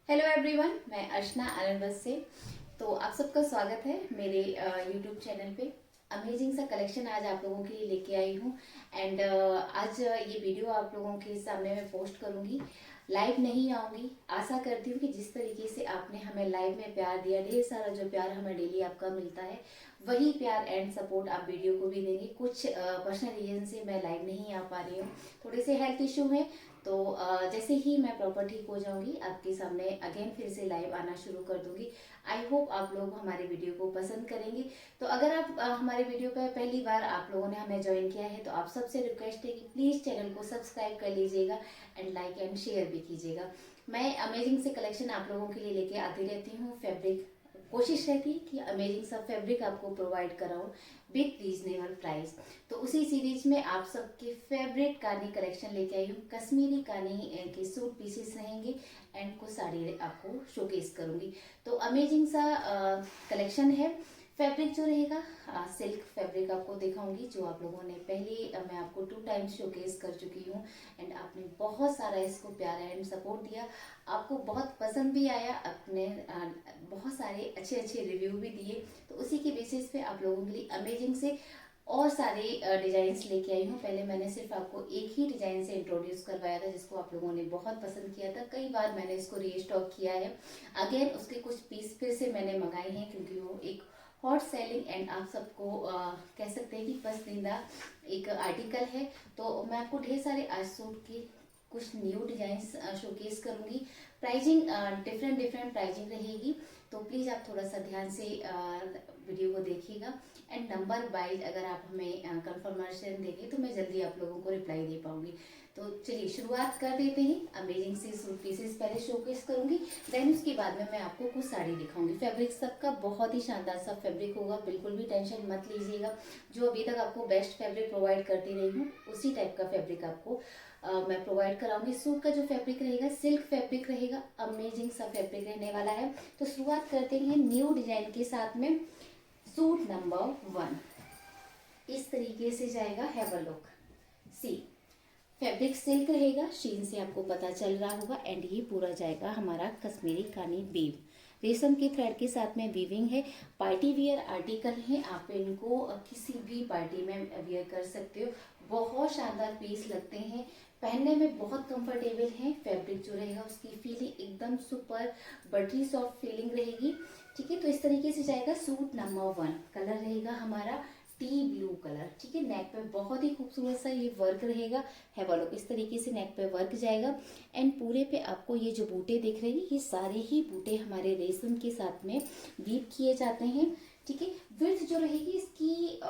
Hello everyone, मैं अर्चना आनंद बस से। तो आप सबका स्वागत है मेरे यूट्यूब चैनल पे। अमेजिंग सा कलेक्शन आज आप लोगों के लिए लेके आई हूँ। एंड आज ये वीडियो आप लोगों के सामने मैं पोस्ट करूँगी। लाइव नहीं आऊँगी। आशा करती हूँ कि जिस तरीके से आपने हमें लाइव में प्यार दिया, ढेर सारा जो प्यार हमें डेली आपका मिलता है, वही प्यार एंड सपोर्ट आप वीडियो को भी देंगे। कुछ पर्सनल रीजन से मैं लाइव नहीं आ पा रही हूँ, थोड़े से हेल्थ इशू है। तो जैसे ही मैं प्रॉपर ठीक हो जाऊंगी आपके सामने अगेन फिर से लाइव आना शुरू कर दूंगी। आई होप आप लोग हमारे वीडियो को पसंद करेंगे। तो अगर आप हमारे वीडियो पर पहली बार आप लोगों ने हमें ज्वाइन किया है तो आप सबसे रिक्वेस्ट है कि प्लीज़ चैनल को सब्सक्राइब कर लीजिएगा एंड लाइक एंड शेयर भी कीजिएगा। मैं अमेजिंग से कलेक्शन आप लोगों के लिए लेके आती रहती हूँ। फैब्रिक कोशिश रहती है कि अमेजिंग सा फैब्रिक आपको प्रोवाइड कराऊं विथ रीजनेबल प्राइस। तो उसी सीरीज में आप सबके फेवरेट कानी कलेक्शन लेके आई हूँ। कश्मीरी कानी के सूट पीसेस रहेंगे एंड कुछ साड़ी आपको शोकेस करूंगी। तो अमेजिंग सा कलेक्शन है। फैब्रिक जो रहेगा सिल्क फैब्रिक आपको दिखाऊंगी, जो आप लोगों ने पहले मैं आपको 2 टाइम्स शोकेस कर चुकी हूँ एंड आपने बहुत सारा इसको प्यार एंड सपोर्ट दिया। आपको बहुत पसंद भी आया, अपने बहुत सारे अच्छे अच्छे रिव्यू भी दिए। तो उसी के बेसिस पे आप लोगों के लिए अमेजिंग से और सारे डिजाइन्स लेके आई हूँ। पहले मैंने सिर्फ आपको एक ही डिजाइन से इंट्रोड्यूस करवाया था जिसको आप लोगों ने बहुत पसंद किया था। कई बार मैंने इसको रीस्टॉक किया है। अगेन उसके कुछ पीस फिर से मैंने मंगाए हैं क्योंकि वो एक हॉट सेलिंग एंड आप सबको कह सकते हैं कि पसंदीदा एक आर्टिकल है। तो मैं आपको ढेर सारे आज सूट की कुछ न्यू डिजाइन शोकेस करूंगी। प्राइजिंग डिफरेंट डिफरेंट प्राइजिंग रहेगी। तो प्लीज़ आप थोड़ा सा ध्यान से वीडियो को देखिएगा एंड नंबर वाइज अगर आप हमें कंफर्मेशन देंगे तो मैं जल्दी आप लोगों को रिप्लाई दे पाऊंगी। तो चलिए शुरुआत कर देते हैं। अमेजिंग से सूट पीसेस पहले शोकेस करूंगी, देन उसके बाद में मैं आपको कुछ साड़ी दिखाऊंगी। फैब्रिक सबका बहुत ही शानदार सा फैब्रिक होगा, बिल्कुल भी टेंशन मत लीजिएगा। जो अभी तक आपको बेस्ट फैब्रिक प्रोवाइड करती रही हूँ उसी टाइप का फैब्रिक आपको मैं प्रोवाइड कराऊंगी। सूट का जो फैब्रिक रहेगा सिल्क फैब्रिक रहेगा, अमेजिंग सा फैब्रिक रहने वाला है। तो शुरुआत करते हैं न्यू डिजाइन के साथ में। सूट नंबर 1 इस तरीके से जाएगा। Have a look, see fabric silk रहेगा, शीन से आपको पता चल रहा होगा। एंड ये पूरा जाएगा हमारा कश्मीरी कानी वीव, रेशम के थ्रेड के साथ में वीविंग है। पार्टी वियर आर्टिकल है, आप इनको किसी भी पार्टी में वियर कर सकते हो। बहुत शानदार पीस लगते हैं, पहनने में बहुत कंफर्टेबल है। फैब्रिक जो रहेगा उसकी फीलिंग एकदम सुपर बटरी सॉफ्ट फीलिंग रहेगी। ठीक है, तो इस तरीके से जाएगा। सूट नंबर 1 कलर रहेगा हमारा टी ब्लू कलर। ठीक है, नेक पे बहुत ही खूबसूरत सा ये वर्क रहेगा। हैव अ लुक, इस तरीके से नेक पे वर्क जाएगा। एंड पूरे पे आपको ये जो बूटे दिख रहे हैं ये सारे ही बूटे हमारे रेशम के साथ में वीव किए जाते हैं। ठीक है, विड्थ जो रहेगी इसकी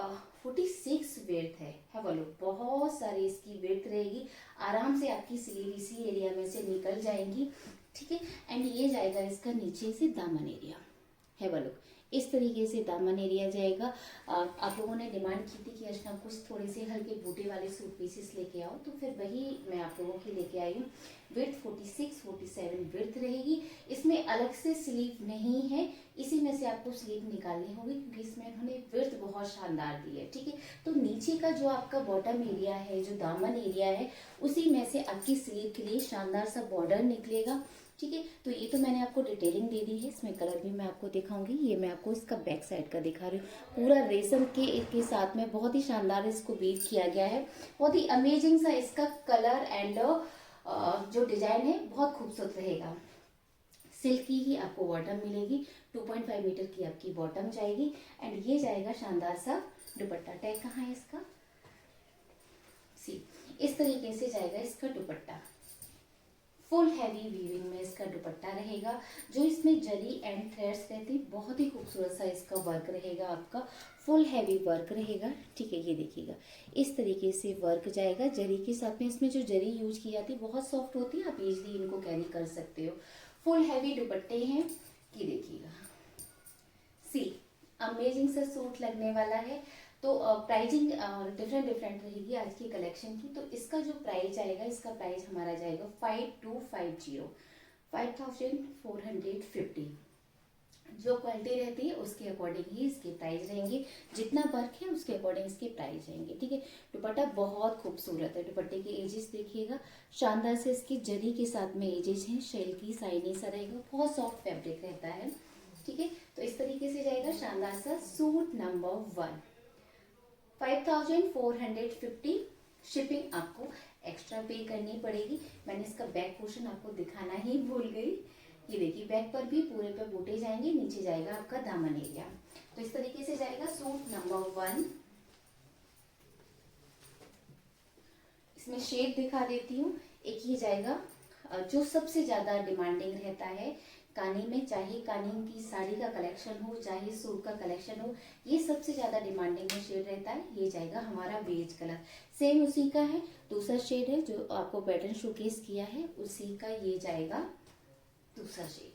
46 विड्थ है। हैव अ लुक, बहुत सारी इसकी विड्थ रहेगी। आराम से आपकी स्लीव इसी एरिया में से निकल जाएंगी। ठीक है, एंड ये जाएगा इसका नीचे से दामन एरिया। हैव अ लुक, इस तरीके से दामन एरिया जाएगा। आप लोगों ने डिमांड की थी कि अर्चना कुछ थोड़े से हल्के बूटे वाले सूट पीसेस लेके आओ, तो फिर वही मैं आप लोगों की लेके आई हूँ। विड्थ 46 47 विड्थ रहेगी। इसमें अलग से स्लीव नहीं है, इसी में से आपको स्लीव निकालनी होगी क्योंकि इसमें उन्होंने विड्थ बहुत शानदार दी है। ठीक है, तो नीचे का जो आपका बॉटम एरिया है, जो दामन एरिया है, उसी में से आपकी स्लीव के लिए शानदार सा बॉर्डर निकलेगा। ठीक है, तो ये तो मैंने आपको डिटेलिंग दे दी है। इसमें कलर भी मैं आपको दिखाऊंगी। ये मैं आपको इसका बैक साइड का दिखा रही हूँ। पूरा रेशम के साथ में बहुत ही शानदार इसको वीव किया गया है। बहुत ही अमेजिंग सा इसका कलर एंड जो डिजाइन है बहुत खूबसूरत रहेगा। सिल्क की ही आपको बॉटम मिलेगी, 2.5 मीटर की आपकी बॉटम जाएगी। एंड ये जाएगा शानदार सा दुपट्टा। टैग कहाँ है इसका, सी इस तरीके से जाएगा इसका दुपट्टा। फुल हैवी वीविंग में इसका दुपट्टा रहेगा। जो इसमें जरी एंड थ्रेड्स रहती, बहुत ही खूबसूरत सा इसका वर्क रहेगा आपका। फुल हैवी वर्क रहेगा। ठीक है, ये देखिएगा इस तरीके से वर्क जाएगा जरी के साथ में। इसमें जो जरी यूज की जाती है बहुत सॉफ्ट होती है, आप इजीली इनको कैरी कर सकते हो। फुल हैवी दुपट्टे हैं। ये देखिएगा, सी अमेजिंग सा सूट लगने वाला है। तो प्राइजिंग डिफरेंट डिफरेंट रहेगी आज की कलेक्शन की। तो इसका जो प्राइस आएगा, इसका प्राइस हमारा जाएगा 5250, 5450। जो क्वालिटी रहती है उसके अकॉर्डिंग ही इसके प्राइस रहेंगे, जितना वर्क है उसके अकॉर्डिंग इसके प्राइस रहेंगे। ठीक है, दुपट्टा बहुत खूबसूरत है। दुपट्टे के एजेस देखिएगा, शानदार से इसकी जरी के साथ में एजेस हैं, शेल की साइनी सा रहेगा, बहुत सॉफ्ट फैब्रिक रहता है। ठीक है, तो इस तरीके से जाएगा शानदार सा सूट नंबर 1, 5450। शिपिंग आपको एक्स्ट्रा पे करनी पड़ेगी। मैंने इसका बैक पोर्शन आपको दिखाना ही भूल गई। ये देखिए, बैक पर भी पूरे पे बूटे जाएंगे, नीचे जाएगा आपका दामन एरिया। तो इस तरीके से जाएगा सूट नंबर 1। इसमें शेड दिखा देती हूँ। एक ये जाएगा जो सबसे ज्यादा डिमांडिंग रहता है कानी में, चाहे कानी की साड़ी का कलेक्शन हो चाहे सूट का कलेक्शन हो, ये सबसे ज्यादा डिमांडिंग में शेड रहता है। ये जाएगा हमारा बेज कलर, सेम उसी का है। दूसरा शेड है जो आपको पैटर्न शोकेस किया है, उसी का ये जाएगा दूसरा शेड।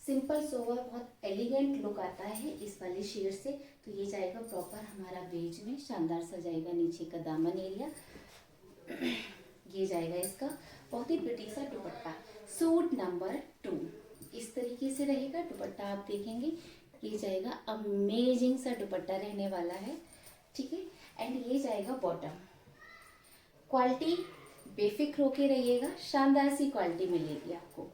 सिंपल सोवर बहुत एलिगेंट लुक आता है इस वाले शेड से। तो ये जाएगा प्रॉपर हमारा बेज में, शानदार सा जाएगा नीचे का दामन एरिया। ये जाएगा इसका बहुत ही प्रिटी सा दुपट्टा, सूट नंबर 2। इस तरीके से रहेगा दुपट्टा, आप देखेंगे ये जाएगा अमेजिंग सा दुपट्टा रहने वाला है। ठीक है, एंड ये जाएगा बॉटम। क्वालिटी बेफिक्र होके रहिएगा, शानदार सी क्वालिटी मिलेगी आपको।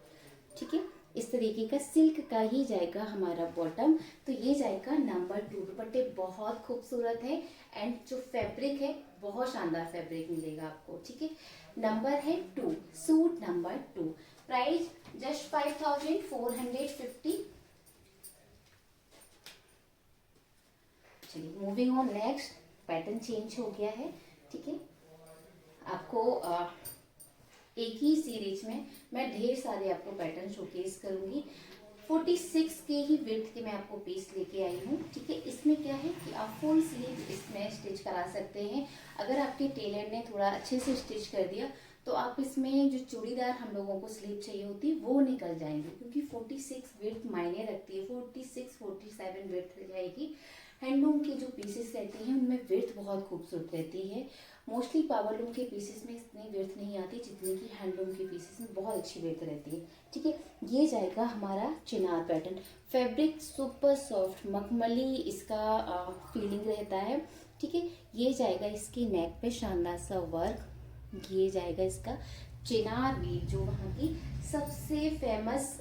ठीक है, इस तरीके का सिल्क का ही जाएगा हमारा बॉटम। तो ये जाएगा नंबर 2। दुपट्टे बहुत खूबसूरत है एंड जो फैब्रिक है बहुत शानदार फैब्रिक मिलेगा आपको। ठीक है, नंबर है 2, सूट नंबर 2। Price just 5450। चलिए moving on next. Pattern change हो गया है। ठीक है, आपको एक ही सीरीज में मैं ढेर सारे आपको पैटर्न शोकेस करूंगी। 46 के ही विड्थ के मैं आपको पीस लेके आई हूँ। ठीक है, इसमें क्या है कि आप फुल स्लीव इसमें स्टिच करा सकते हैं। अगर आपके टेलर ने थोड़ा अच्छे से स्टिच कर दिया तो आप इसमें जो चूड़ीदार हम लोगों को स्लीव चाहिए होती है वो निकल जाएंगे, क्योंकि 46 विड्थ मायने रखती है। 46 47 विड्थ रहेगी। हैंडलूम के जो पीसेस रहते हैं उनमें विड्थ बहुत खूबसूरत रहती है। मोस्टली पावरलूम के पीसेस में इतनी विड्थ नहीं आती जितनी कि हैंडलूम के पीसेस में बहुत अच्छी विड्थ रहती है। ठीक है, ये जाएगा हमारा चिनार पैटर्न। फैब्रिक सुपर सॉफ्ट मखमली इसका फीलिंग रहता है। ठीक है, ये जाएगा इसकी नेक पे शानदार सा वर्क। ये जाएगा इसका चिनार वीव, जो वहाँ की सबसे फेमस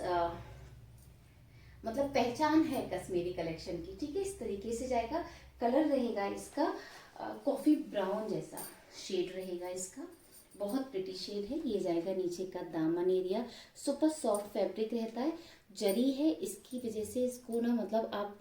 मतलब पहचान है कश्मीरी कलेक्शन की। ठीक है, इस तरीके से जाएगा। कलर रहेगा इसका कॉफी ब्राउन जैसा शेड रहेगा इसका, बहुत प्रिटी शेड है। ये जाएगा नीचे का दामन एरिया, सुपर सॉफ्ट फैब्रिक रहता है। जरी है, इसकी वजह से इसको ना मतलब आप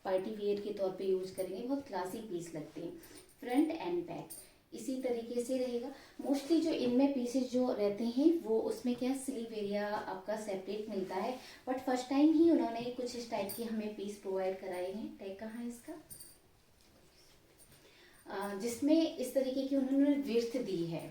पार्टी वेयर के तौर पे यूज करेंगे, बहुत क्लासी पीस लगते हैं। फ्रंट एंड बैक इसी तरीके से रहेगा। मोस्टली जो इनमें पीसेस जो रहते हैं वो उसमें क्या स्लीव एरिया आपका सेपरेट मिलता है, बट फर्स्ट टाइम ही उन्होंने कुछ इस टाइप के हमें पीस प्रोवाइड कराए हैं। टैग कहाँ है इसका, जिसमें इस तरीके की उन्होंने विड्थ दी है।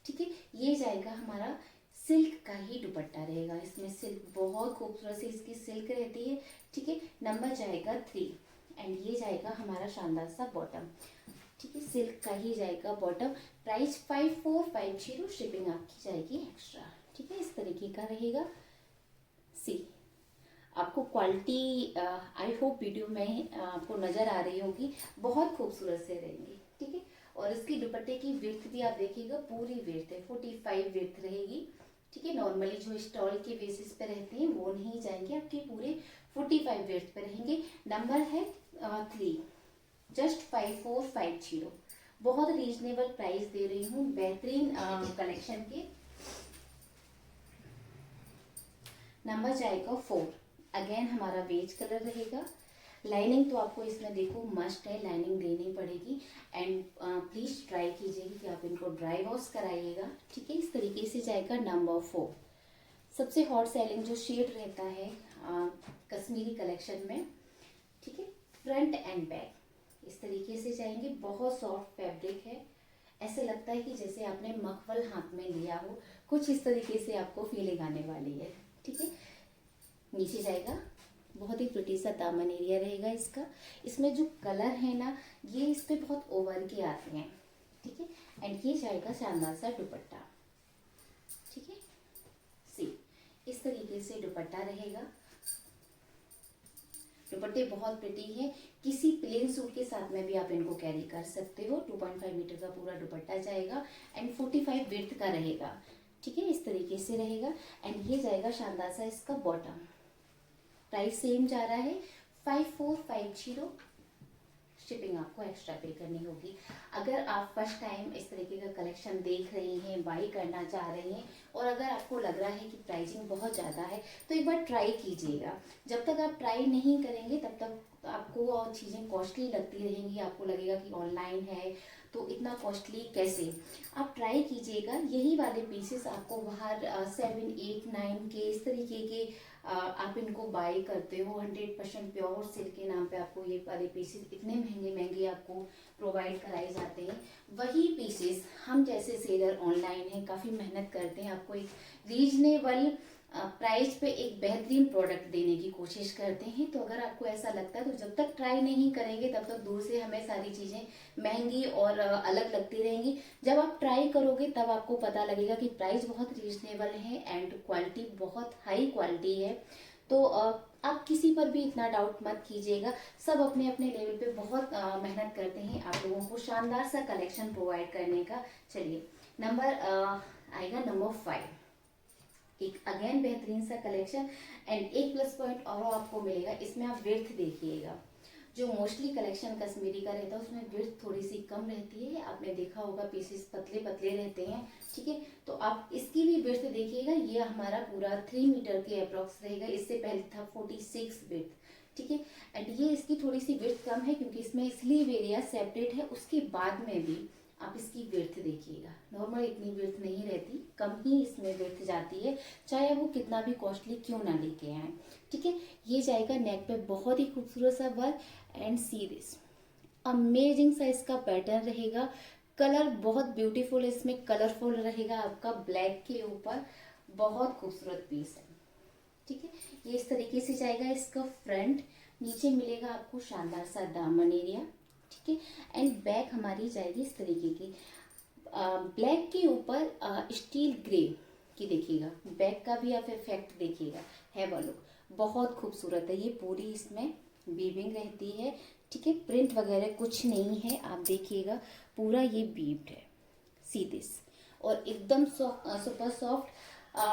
ठीक है, ये जाएगा हमारा सिल्क का ही दुपट्टा रहेगा। इसमें सिल्क बहुत खूबसूरत सी इसकी सिल्क रहती है। ठीक है, नंबर जाएगा 3 एंड ये जाएगा हमारा शानदार सा बॉटम। ठीक है, सिल्क का ही जाएगा बॉटम। प्राइस 5450, शिपिंग आपकी जाएगी एक्स्ट्रा। ठीक है, इस तरीके का रहेगा। सी आपको क्वालिटी आई होप वीडियो में आपको नजर आ रही होगी, बहुत खूबसूरत से रहेंगी। ठीक है, और इसकी दुपट्टे की विड्थ भी आप देखिएगा, पूरी विड्थ है, 45 विड्थ रहेगी। ठीक है, नॉर्मली जो स्टॉल के बेसिस पे रहते हैं वो नहीं जाएंगे, आपके पूरे 45 विड्थ पे रहेंगे। नंबर है 3, जस्ट 5450। बहुत रीजनेबल प्राइस दे रही हूँ, बेहतरीन कलेक्शन के। नंबर जाएगा 4, अगेन हमारा बेज कलर रहेगा। लाइनिंग तो आपको इसमें देखो मस्ट है, लाइनिंग देनी पड़ेगी। एंड प्लीज ट्राई कीजिएगा कि आप इनको ड्राई वॉश कराइएगा। ठीक है, इस तरीके से जाएगा नंबर 4। सबसे हॉट सेलिंग जो शेड रहता है कश्मीरी कलेक्शन में। ठीक है, फ्रंट एंड बैक इस तरीके से जाएंगे। बहुत सॉफ्ट फैब्रिक है, ऐसे लगता है कि जैसे आपने मखमल हाथ में लिया हो, कुछ इस तरीके से आपको फीलिंग आने वाली है। ठीक है, नीचे जाएगा बहुत ही प्रिटी सा दामन एरिया रहेगा इसका। इसमें जो कलर है ना ये इस पे बहुत ओवर के आते हैं। ठीक है, एंड ये जाएगा शानदार सा दुपट्टा। ठीक है, सी इस तरीके से दुपट्टा रहेगा। दुपट्टे बहुत प्रिटी है, किसी प्लेन सूट के साथ में भी आप इनको कैरी कर सकते हो। 2.5 मीटर का पूरा दुपट्टा जाएगा एंड 45 विड्थ का रहेगा, ठीक है, इस तरीके से रहेगा। एंड ये जाएगा शानदार सा इसका बॉटम। प्राइस सेम जा रहा है 5450। शिपिंग आपको एक्स्ट्रा पे करनी होगी। अगर आप फर्स्ट टाइम इस तरीके का कलेक्शन देख रही हैं, बाई करना चाह रही हैं, और अगर आपको लग रहा है कि प्राइसिंग बहुत ज़्यादा है, तो एक बार ट्राई कीजिएगा। जब तक आप ट्राई नहीं करेंगे तब तक आपको और चीज़ें कॉस्टली लगती रहेंगी, आपको लगेगा कि ऑनलाइन है तो इतना कॉस्टली कैसे। आप ट्राई कीजिएगा, यही वाले पीसेस आपको बाहर 7, 8, 9 के इस तरीके के आप इनको बाई करते हो। 100% प्योर सिल्क के नाम पे आपको ये वाले पीसेस इतने महंगे महंगे आपको प्रोवाइड कराए जाते हैं। वही पीसेस हम जैसे सेलर ऑनलाइन हैं, काफ़ी मेहनत करते हैं, आपको एक रीजनेबल प्राइस पे एक बेहतरीन प्रोडक्ट देने की कोशिश करते हैं। तो अगर आपको ऐसा लगता है तो जब तक ट्राई नहीं करेंगे तब तक दूर से हमें सारी चीज़ें महंगी और अलग लगती रहेंगी। जब आप ट्राई करोगे तब आपको पता लगेगा कि प्राइस बहुत रीजनेबल है एंड क्वालिटी बहुत हाई क्वालिटी है। तो आप किसी पर भी इतना डाउट मत कीजिएगा, सब अपने अपने लेवल पे बहुत मेहनत करते हैं आप लोगों को शानदार सा कलेक्शन प्रोवाइड करने का। चलिए नंबर आएगा नंबर 5। एक अगेन बेहतरीन सा कलेक्शन एंड एक प्लस पॉइंट और आपको मिलेगा, इसमें आप विड्थ देखिएगा। जो मोस्टली कलेक्शन कश्मीरी का रहता है उसमें विड्थ थोड़ी सी कम रहती है, आपने देखा होगा पीसेस पतले पतले रहते हैं, ठीक है। तो आप इसकी भी विड्थ देखिएगा, ये हमारा पूरा 3 मीटर के अप्रॉक्स रहेगा, इससे पहले था 46 विड्थ, ठीक है। एंड ये इसकी थोड़ी सी विड्थ कम है क्योंकि इसमें स्लीव एरिया सेपरेट है। उसके बाद में भी आप इसकी विड्थ देखिएगा, नॉर्मल इतनी विड्थ नहीं रहती, कम ही इसमें विड्थ जाती है, चाहे वो कितना भी कॉस्टली क्यों ना लेके आए, ठीक है। ये जाएगा नेक पे बहुत ही खूबसूरत सा work and see this amazing सा इसका पैटर्न रहेगा। कलर बहुत ब्यूटीफुल, इसमें कलरफुल रहेगा आपका ब्लैक के ऊपर, बहुत खूबसूरत पीस है, ठीक है। ये इस तरीके से जाएगा इसका फ्रंट, नीचे मिलेगा आपको शानदार सा दामन एरिया, ठीक है। एंड बैक हमारी जाएगी इस तरीके की ब्लैक के ऊपर स्टील ग्रे की, देखिएगा बैक का भी आप इफेक्ट देखिएगा, है वो लुक बहुत खूबसूरत है। ये पूरी इसमें बीविंग रहती है, ठीक है, प्रिंट वगैरह कुछ नहीं है, आप देखिएगा पूरा ये बीव्ड है, सी दिस, और एकदम सुपर सॉफ्ट।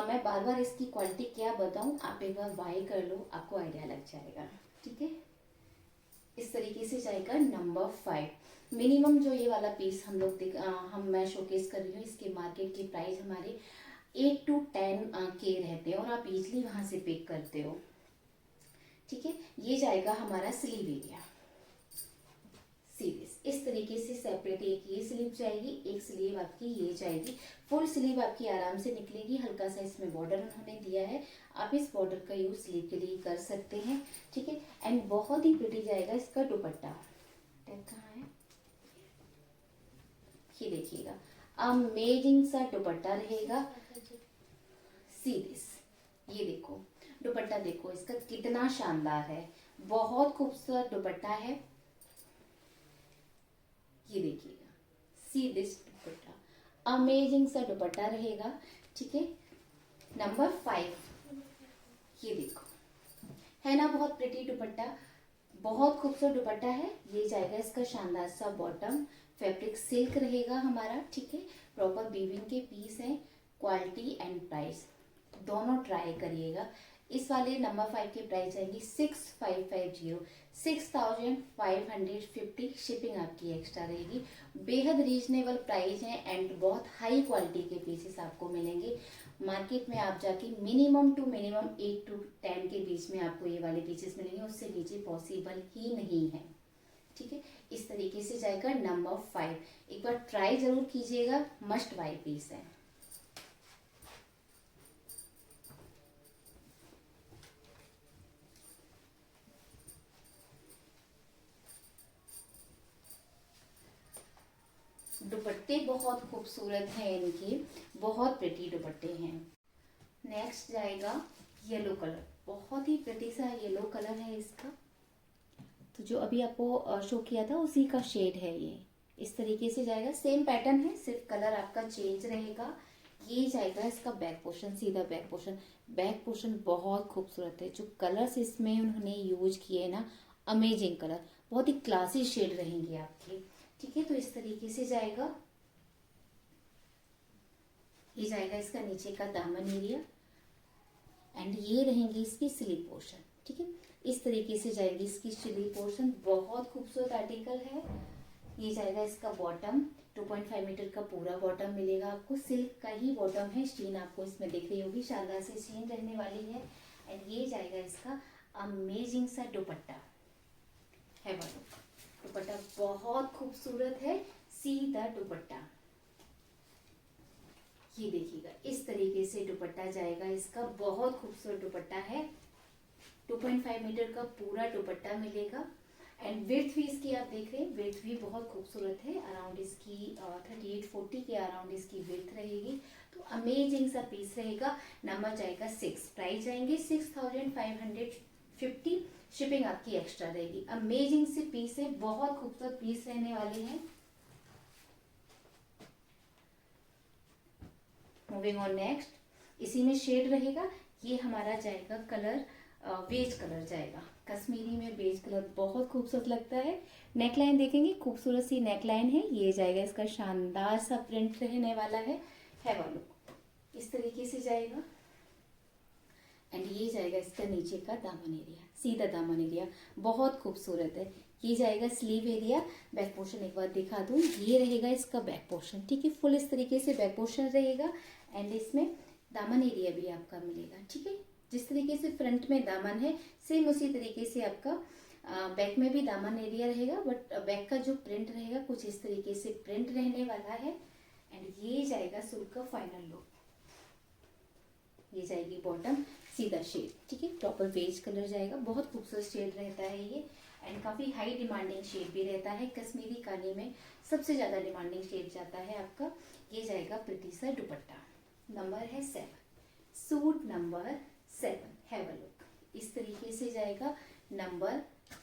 मैं बार बार इसकी क्वालिटी क्या बताऊं, आप एक बार बाय कर लो, आपको आइडिया लग जाएगा, ठीक है। इस तरीके से जाएगा नंबर 5। मिनिमम जो ये वाला पीस हम लोग मैं शोकेस कर रही हूँ, इसके मार्केट की प्राइस हमारे 8 to 10 के रहते हैं और आप इजीली वहां से पिक करते हो, ठीक है। ये जाएगा हमारा स्लीव एरिया, सीरीज इस तरीके से सेपरेट, एक ये स्लीव जाएगी, एक स्लीव आपकी ये जाएगी, फुल स्लीव आपकी आराम से निकलेगी। हल्का सा इसमें बॉर्डर उन्होंने दिया है, आप इस बॉर्डर का यूज स्लीव के लिए कर सकते हैं, ठीक है। एंड बहुत ही प्रिटी जाएगा इसका दुपट्टा, टैग कहाँ है, ये देखिएगा अमेजिंग सा दुपट्टा रहेगा। सीरीज ये देखो दुपट्टा, देखो इसका कितना शानदार है, बहुत खूबसूरत दुपट्टा है, ये देखिएगा सी दिस दुपट्टा अमेजिंग सा दुपट्टा रहेगा, ठीक है। नंबर 5 ये देखो, है ना बहुत प्रिटी दुपट्टा, बहुत खूबसूरत दुपट्टा है। ये जाएगा इसका शानदार सा बॉटम, फैब्रिक सिल्क रहेगा हमारा, ठीक है, प्रॉपर वीविंग के पीस है। क्वालिटी एंड प्राइस दोनों ट्राई करिएगा। इस वाले नंबर 5 की प्राइस आएगी 6550, 6550, शिपिंग आपकी एक्स्ट्रा रहेगी। बेहद रीजनेबल प्राइस है एंड बहुत हाई क्वालिटी के पीसेस आपको मिलेंगे। मार्केट में आप जाके मिनिमम टू मिनिमम 8 to 10 के बीच में आपको ये वाले पीसेस मिलेंगे, उससे नीचे पॉसिबल ही नहीं है, ठीक है। इस तरीके से जाएगा नंबर 5, एक बार ट्राई जरूर कीजिएगा, मस्ट बाय पीस है। दुपट्टे बहुत खूबसूरत हैं इनके, बहुत प्रिटी दुपट्टे हैं। नेक्स्ट जाएगा येलो कलर, बहुत ही प्रिटी सा येलो कलर है इसका, तो जो अभी आपको शो किया था उसी का शेड है ये। इस तरीके से जाएगा, सेम पैटर्न है, सिर्फ कलर आपका चेंज रहेगा। ये जाएगा इसका बैक पोर्शन, सीधा बैक पोर्शन। बैक पोर्शन बहुत खूबसूरत है, जो कलर्स इसमें उन्होंने यूज किए ना, अमेजिंग कलर, बहुत ही क्लासी शेड रहेंगे आपके। ठीक है, तो इस तरीके से जाएगा। ये जाएगा इसका नीचे का दामन एरिया एंड ये रहेंगी इसकी स्लीव पोर्शन। ठीक है, इस तरीके से जाएगी इसकी स्लीव पोर्शन, बहुत खूबसूरत आर्टिकल है। ये जाएगा इसका बॉटम, 2.5 मीटर का पूरा बॉटम मिलेगा आपको, सिल्क का ही बॉटम है, स्टीन आपको इसमें दिख रही होगी, शानदार से स्टीन रहने वाली है। एंड ये जाएगा इसका अमेजिंग सा दुपट्टा है, वाला दुपट्टा बहुत खूबसूरत है, सीधा दुपट्टा। ये देखिएगा इस तरीके से दुपट्टा जाएगा इसका, बहुत खूबसूरत दुपट्टा है, 2.5 मीटर का पूरा दुपट्टा मिलेगा। एंड विड्थ भी इसकी आप देख रहे हैं, विड्थ भी बहुत खूबसूरत है, अराउंड इसकी 38-40 के अराउंड इसकी विड्थ रहेगी। तो अमेजिंग सा पीस रहेगा। नंबर जाएगा 6, प्राइस जाएंगे 6550, शिपिंग आपकी एक्स्ट्रा रहेगी। अमेजिंग से पीस है, बहुत खूबसूरत पीस रहने वाले हैं। मूविंग ऑन नेक्स्ट, इसी में शेड रहेगा, ये हमारा जाएगा कलर बेज कलर जाएगा, कश्मीरी में बेज कलर बहुत खूबसूरत लगता है। नेकलाइन देखेंगे, खूबसूरत सी नेकलाइन है, ये जाएगा इसका शानदार सा प्रिंट रहने वाला है वाला इस तरीके से जाएगा। एंड ये जाएगा इसका नीचे का दामन एरिया, सीधा दामन एरिया, बहुत खूबसूरत है। ये जाएगा स्लीव एरिया। बैक पोर्शन एक बार दिखा दूं, ये रहेगा इसका बैक पोर्शन। ठीक है, फुल इस तरीके से बैक पोर्शन रहेगा एंड इसमें दामन एरिया भी आपका मिलेगा। ठीक है, जिस तरीके से फ्रंट में दामन है, सेम उसी तरीके से आपका बैक में भी दामन एरिया रहेगा, बट बैक का जो प्रिंट रहेगा कुछ इस तरीके से प्रिंट रहने वाला है। एंड ये जाएगा सूट का फाइनल लुक। ये जाएगी बॉटम, सीधा शेड। ठीक है, प्रॉपर बेज कलर जाएगा, बहुत खूबसूरत शेड रहता है ये एंड काफी हाई डिमांडिंग शेड भी रहता है। कश्मीरी काली में सबसे ज्यादा डिमांडिंग शेड जाता है आपका। ये जाएगा प्रिटी सा दुपट्टा। नंबर है 7, suit number 7, have a look. इस तरीके से जाएगा नंबर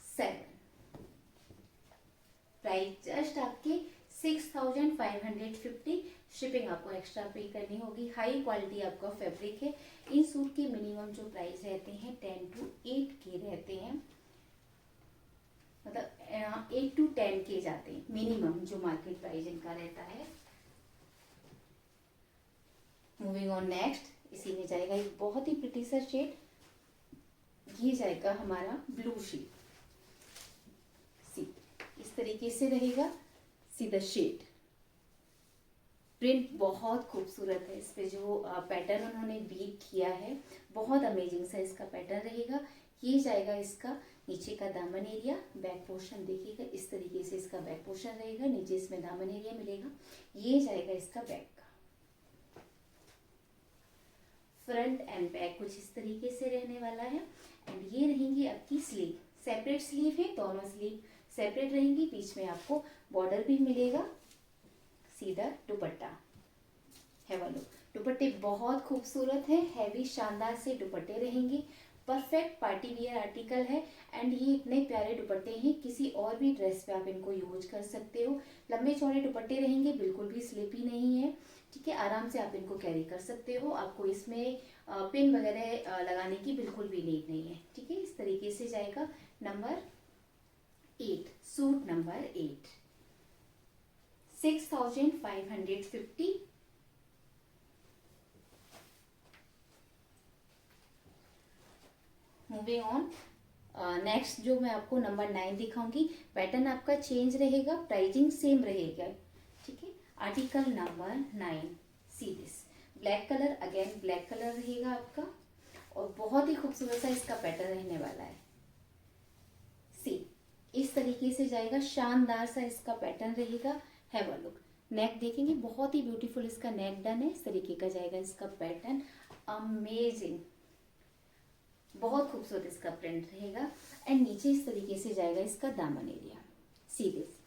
7। प्राइस जस्ट आपके 6550, शिपिंग आपको एक्स्ट्रा पे करनी होगी। हाई क्वालिटी आपका फैब्रिक है। इन सूट के मिनिमम जो प्राइस रहते हैं 10 to 8 के रहते हैं, मतलब 8 to 10 के जाते हैं मिनिमम, जो मार्केट प्राइस इनका रहता है। मूविंग ऑन नेक्स्ट, इसी में जाएगा एक बहुत ही प्रिटी सा शेड, ये जाएगा हमारा ब्लू शेड। सी इस तरीके से रहेगा, सीधा शेड। प्रिंट बहुत खूबसूरत है, इस पे जो पैटर्न उन्होंने बीट किया है बहुत अमेजिंग सा इसका पैटर्न रहेगा। ये जाएगा इसका नीचे का दामन एरिया। बैक पोर्शन देखिएगा, इस तरीके से इसका बैक पोर्शन रहेगा, नीचे इसमें दामन एरिया मिलेगा। ये जाएगा इसका बैक का, फ्रंट एंड बैक कुछ इस तरीके से रहने वाला है। एंड ये रहेंगी आपकी स्लीव, सेपरेट स्लीव है, दोनों स्लीव सेपरेट रहेंगी, बीच में आपको बॉर्डर भी मिलेगा। सीधा दुपट्टा है वालो, दुपट्टे बहुत खूबसूरत है, हैवी शानदार से दुपट्टे रहेंगे, परफेक्ट पार्टी वियर आर्टिकल है। एंड ये इतने प्यारे दुपट्टे हैं, किसी और भी ड्रेस पे आप इनको यूज कर सकते हो। लंबे चौड़े दुपट्टे रहेंगे, बिल्कुल भी स्लिपी नहीं है। ठीक है, आराम से आप इनको कैरी कर सकते हो, आपको इसमें पिन वगैरह लगाने की बिल्कुल भी नीड नहीं है। ठीक है, इस तरीके से जाएगा number 8, suit number 8, 6550। Moving on next, जो मैं आपको नंबर 9 दिखाऊंगी, पैटर्न आपका चेंज रहेगा, प्राइसिंग सेम रहेगा। ठीक है, article number 9, see this black colour, again black colour रहेगा आपका और बहुत ही खूबसूरत सा इसका पैटर्न रहने वाला है। सी इस तरीके से जाएगा, शानदार सा इसका पैटर्न रहेगा। हैव अ लुक, नेक देखेंगे, बहुत ही ब्यूटीफुल इसका नेक डन है, इस तरीके का जाएगा इसका पैटर्न, अमेजिंग, बहुत खूबसूरत इसका प्रिंट रहेगा। एंड नीचे इस तरीके से जाएगा इसका दामन एरिया, सी दिस।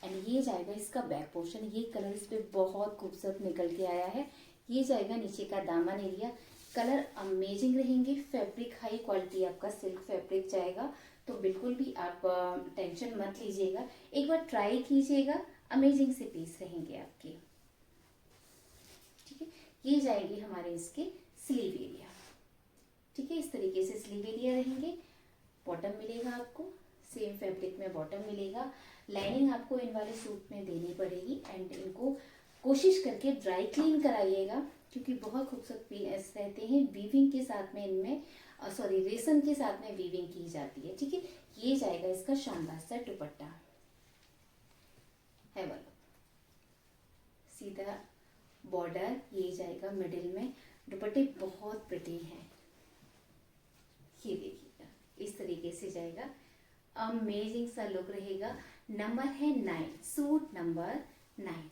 एंड ये जाएगा इसका बैक पोर्शन, ये कलर इस पे बहुत खूबसूरत निकल के आया है। ये जाएगा नीचे का दामन एरिया, कलर अमेजिंग रहेंगे, फैब्रिक हाई क्वालिटी आपका सिल्क फैब्रिक जाएगा, तो बिल्कुल भी आप टेंशन मत लीजिएगा, एक बार ट्राई कीजिएगा, अमेजिंग से पीस रहेंगे आपके। ये जाएंगे हमारे इसके स्लीव एरिया। ठीक है, इस तरीके से स्लीव एरिया रहेंगे। बॉटम मिलेगा आपको, सेम फैब्रिक में बॉटम मिलेगा। लाइनिंग आपको इन वाले सूट में देनी पड़ेगी एंड इनको कोशिश करके ड्राई क्लीन कराइएगा, क्योंकि बहुत खूबसूरत पीस रहते हैं। वीविंग के साथ में इनमें रेशम के साथ में वीविंग की जाती है। ठीक है, ये जाएगा इसका शानदार सा दुपट्टा है वाला, सीधा बॉर्डर, ये जाएगा मिडिल में। दुपट्टे बहुत प्रिटी हैं, ये देखिएगा इस तरीके से जाएगा। अमेजिंग सा लुक रहेगा। नंबर है 9, सूट नंबर 9।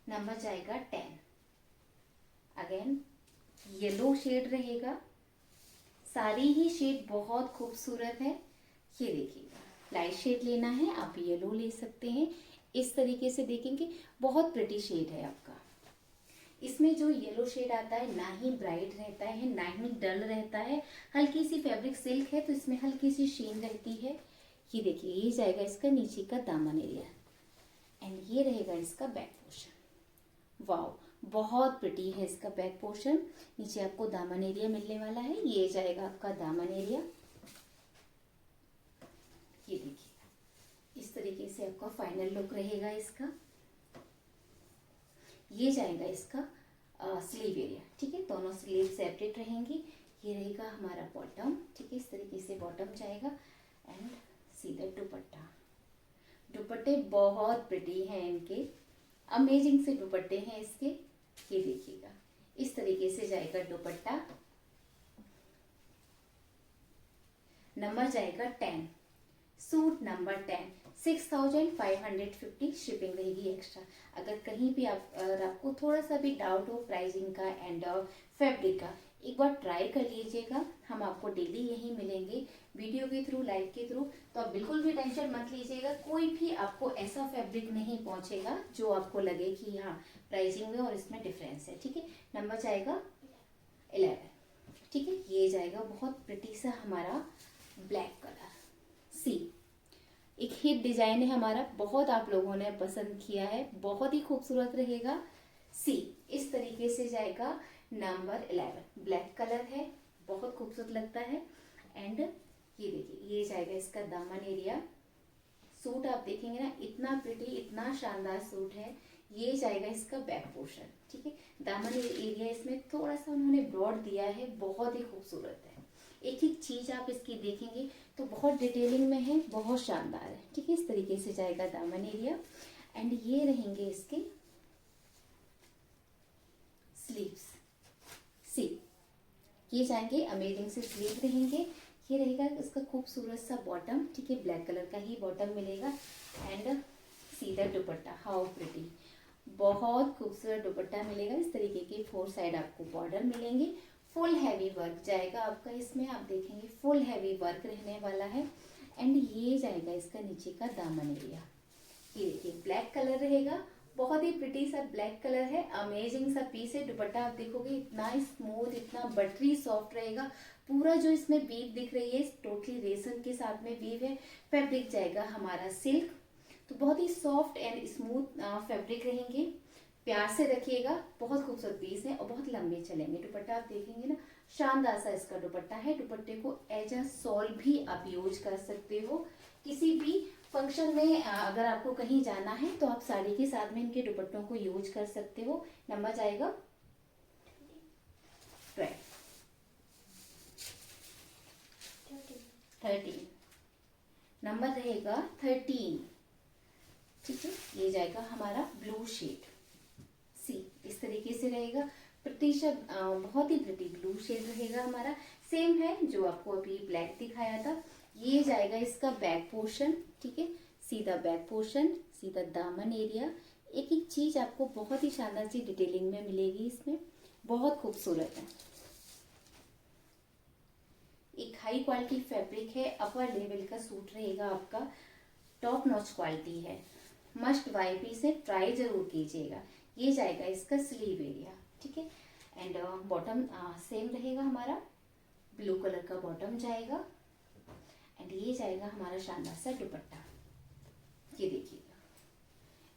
नंबर जाएगा 10। अगेन येलो शेड रहेगा। सारी ही शेड बहुत खूबसूरत है। ये देखिएगा, लाइट शेड लेना है आप येलो ले सकते हैं। इस तरीके से देखेंगे बहुत प्रिटी शेड है आपका। इसमें जो येलो शेड आता है ना ही ब्राइट रहता है ना ही डल रहता है। हल्की सी फैब्रिक सिल्क है तो इसमें हल्की सी शीन रहती है। ये देखिए, ये जाएगा इसका नीचे का दामन एरिया एंड ये रहेगा इसका बैक पोर्शन। वाओ, बहुत प्रिटी है इसका बैक पोर्शन। नीचे आपको दामन एरिया मिलने वाला है। ये जाएगा आपका दामन एरिया। ये देखिएगा, इस तरीके से आपका फाइनल लुक रहेगा इसका। ये जाएगा इसका स्लीव एरिया। ठीक है, दोनों स्लीव सेपरेट रहेंगी। ये रहेगा हमारा बॉटम। ठीक है, इस तरीके से बॉटम जाएगा एंड सीधा दुपट्टा। दुपट्टे बहुत प्रिटी हैं इनके, अमेजिंग से दुपट्टे हैं इसके। ये देखिएगा, इस तरीके से जाएगा दुपट्टा। नंबर जाएगा 10, सूट नंबर 10। 6550 शिपिंग रहेगी एक्स्ट्रा। अगर कहीं भी अगर आपको थोड़ा सा भी डाउट हो प्राइसिंग का एंड फैब्रिक का, एक बार ट्राई कर लीजिएगा। हम आपको डेली यहीं मिलेंगे वीडियो के थ्रू, लाइव के थ्रू। तो आप बिल्कुल भी टेंशन मत लीजिएगा, कोई भी आपको ऐसा फैब्रिक नहीं पहुंचेगा जो आपको लगे कि हाँ प्राइसिंग में और इसमें डिफरेंस है। ठीक है, नंबर जाएगा 11। ठीक है, ये जाएगा बहुत प्रिटी सा हमारा ब्लैक कलर। सी एक हिट डिजाइन है हमारा, बहुत आप लोगों ने पसंद किया है, बहुत ही खूबसूरत रहेगा। सी इस तरीके से जाएगा नंबर 11। ब्लैक कलर है, बहुत खूबसूरत लगता है। एंड ये देखिए, ये जाएगा इसका दामन एरिया। सूट आप देखेंगे ना, इतना प्रिटी, इतना शानदार सूट है। ये जाएगा इसका बैक पोर्शन। ठीक है, दामन एरिया इसमें थोड़ा सा उन्होंने ब्रॉड दिया है, बहुत ही खूबसूरत है। एक एक चीज आप इसकी देखेंगे तो बहुत डिटेलिंग में है, बहुत शानदार है। ठीक है, इस तरीके से जाएगा दामन एरिया एंड ये रहेंगे इसके स्लीव्स। सी ये जाएंगे अमेजिंग से स्लीव रहेंगे। ये रहेगा इसका खूबसूरत सा बॉटम। ठीक है, ब्लैक कलर का ही बॉटम मिलेगा एंड सीधा दुपट्टा। हाउ प्रिटी, बहुत खूबसूरत दुपट्टा मिलेगा। इस तरीके के 4 साइड आपको बॉर्डर मिलेंगे। फुल हैवी वर्क जाएगा आपका इसमें, आप देखेंगे फुल हैवी वर्क रहने वाला है। एंड ये जाएगा इसका नीचे का दामन एरिया। ये देखिए, ब्लैक कलर रहेगा, बहुत ही प्रिटी सा ब्लैक कलर है। अमेजिंग सा पीस है। दुपट्टा आप देखोगे इतना स्मूथ, इतना बटरी सॉफ्ट रहेगा। पूरा जो इसमें वीव दिख रही है टोटली रेशम के साथ में वीव है। फैब्रिक जाएगा हमारा सिल्क, तो बहुत ही सॉफ्ट एंड स्मूथ फैब्रिक रहेंगे। प्यार से रखिएगा, बहुत खूबसूरत पीस है और बहुत लंबे चलेंगे। दुपट्टा आप देखेंगे ना, शानदार सा इसका दुपट्टा है। दुपट्टे को एज अ सॉल भी आप यूज कर सकते हो। किसी भी फंक्शन में अगर आपको कहीं जाना है तो आप साड़ी के साथ में इनके दुपट्टों को यूज कर सकते हो। नंबर जाएगा 13। नंबर रहेगा 13। ठीक है, ये जाएगा हमारा ब्लू शेड। सी इस तरीके से रहेगा। प्रतिशत बहुत ही प्रिटी ब्लू शेड रहेगा हमारा। सेम है जो आपको अभी ब्लैक दिखाया था। ये जाएगा इसका बैक पोर्शन। ठीक है, सीधा बैक पोर्शन, सीधा दामन एरिया। एक एक चीज आपको बहुत ही शानदार सी डिटेलिंग में मिलेगी इसमें, बहुत खूबसूरत है। एक हाई क्वालिटी फैब्रिक है, अपर लेवल का सूट रहेगा आपका, टॉप नॉच क्वालिटी है। मस्ट बाय पीस है, ट्राई जरूर कीजिएगा। ये जाएगा इसका स्लीव एरिया। ठीक है, एंड बॉटम सेम रहेगा हमारा, ब्लू कलर का बॉटम जाएगा एंड ये जाएगा हमारा शानदार सा दुपट्टा। ये देखिएगा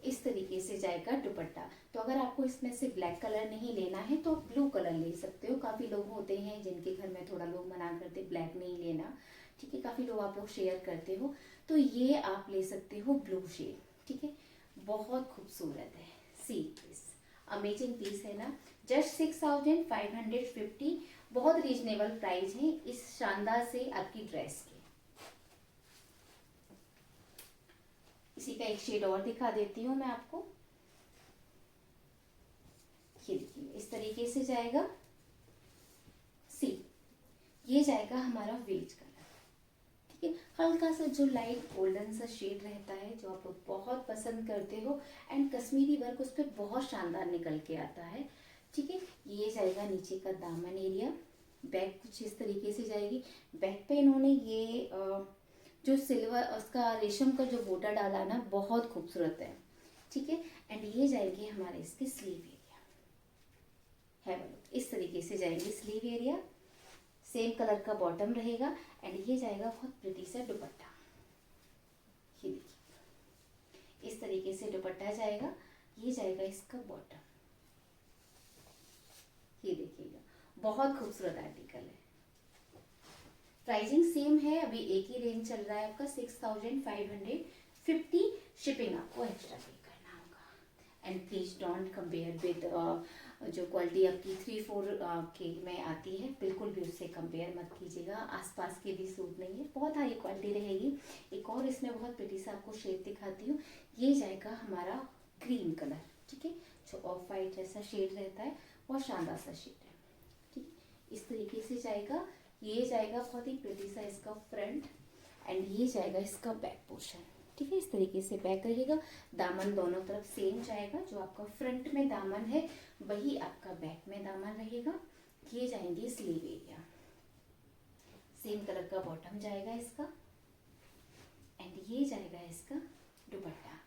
इस तरीके से जाएगा दुपट्टा। तो अगर आपको इसमें से ब्लैक कलर नहीं लेना है तो ब्लू कलर ले सकते हो। काफ़ी लोग होते हैं जिनके घर में थोड़ा लोग मना करते ब्लैक नहीं लेना, ठीक है, काफ़ी लोग आप लोग शेयर करते हो, तो ये आप ले सकते हो ब्लू शेड, ठीक है। बहुत खूबसूरत है, सी पीस, अमेजिंग पीस है ना। जस्ट 6550, बहुत रीजनेबल प्राइस है इस शानदार से आपकी ड्रेस के। इसी का एक शेड और दिखा देती हूँ मैं आपको। ये देखिए इस तरीके से जाएगा, सी ये जाएगा हमारा वेज कलर, ठीक है। हल्का सा जो लाइट गोल्डन सा शेड रहता है जो आप लोग बहुत पसंद करते हो, एंड कश्मीरी वर्क उस पर बहुत शानदार निकल के आता है, ठीक है। ये जाएगा नीचे का दामन एरिया। बैक कुछ इस तरीके से जाएगी। बैक पे इन्होंने ये जो सिल्वर उसका रेशम का जो बॉर्डर डाला ना बहुत खूबसूरत है, ठीक है। एंड ये जाएगी हमारे इसके स्लीव एरिया, है इस तरीके से जाएगी स्लीव एरिया। सेम कलर का बॉटम रहेगा एंड ये जाएगा बहुत प्रिटी सा दुपट्टा। ये देखिए इस तरीके से दुपट्टा जाएगा। ये जाएगा इसका बॉटम। ये देखिएगा बहुत खूबसूरत आर्टिकल है। प्राइसिंग सेम है, अभी एक ही रेंज चल रहा है आपका 6550। शिपिंग आपको एक्स्ट्रा पे करना होगा। And please don't compare with जो क्वालिटी आपकी 3-4 के में आती है, बिल्कुल भी उससे कंपेयर मत कीजिएगा। आसपास के भी सूट नहीं है, बहुत हाई क्वालिटी रहेगी। एक और इसमें बहुत प्रिटी सा आपको शेड दिखाती हूँ। ये जाएगा हमारा क्रीम कलर, ठीक है, जो ऑफ वाइट जैसा शेड रहता है, बहुत शानदार सा शेड है, ठीक है। इस तरीके से जाएगा। ये जाएगा बहुत ही प्रिटी सा इसका फ्रंट एंड ये जाएगा इसका बैक पोर्शन, ठीक है। इस तरीके से बैक रहेगा। दामन दोनों तरफ सेम जाएगा। जो आपका फ्रंट में दामन है वही आपका बैक में दामन रहेगा। ये जाएंगे स्लीव एरिया। सेम कलर का बॉटम जाएगा इसका एंड ये जाएगा इसका दुपट्टा।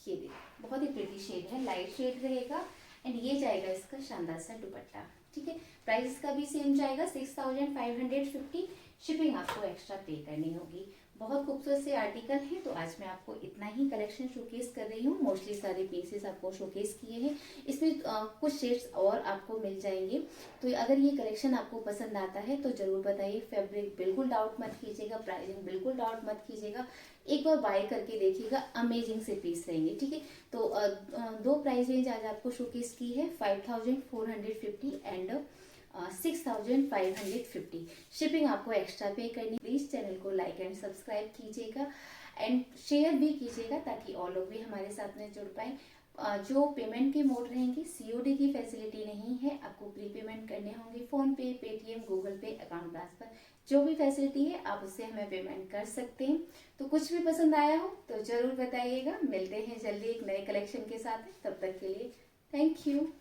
ये देखिए बहुत ही प्रिटी शेड है, लाइट शेड रहेगा एंड ये जाएगा इसका शानदार सा दुपट्टा, ठीक है। प्राइस का भी सेम जाएगा 6550। शिपिंग आपको एक्स्ट्रा पे करनी होगी। बहुत खूबसूरत से आर्टिकल है। तो आज मैं आपको इतना ही कलेक्शन शोकेस कर रही हूँ। मोस्टली सारे पीसेस आपको शोकेस किए हैं। इसमें कुछ शेड्स और आपको मिल जाएंगे। तो अगर ये कलेक्शन आपको पसंद आता है तो जरूर बताइए। फैब्रिक बिल्कुल डाउट मत कीजिएगा, प्राइसिंग बिल्कुल डाउट मत कीजिएगा। एक बार बाय करके देखिएगा, अमेजिंग से पीस रहेंगे, ठीक है। तो दो प्राइस रेंज आज आपको शोकेस की है, 5450 एंड 6550। शिपिंग आपको एक्स्ट्रा पे करनी। प्लीज चैनल को लाइक एंड सब्सक्राइब कीजिएगा एंड शेयर भी कीजिएगा ताकि और लोग भी हमारे साथ में जुड़ पाए। जो पेमेंट के मोड रहेंगे, सीओडी की फैसिलिटी नहीं है, आपको प्री पेमेंट करने होंगे। फोन पे, पेटीएम, गूगल पे, अकाउंट ट्रांसफर, जो भी फैसिलिटी है आप उससे हमें पेमेंट कर सकते हैं। तो कुछ भी पसंद आया हो तो जरूर बताइएगा। मिलते हैं जल्दी एक नए कलेक्शन के साथ। तब तक के लिए थैंक यू।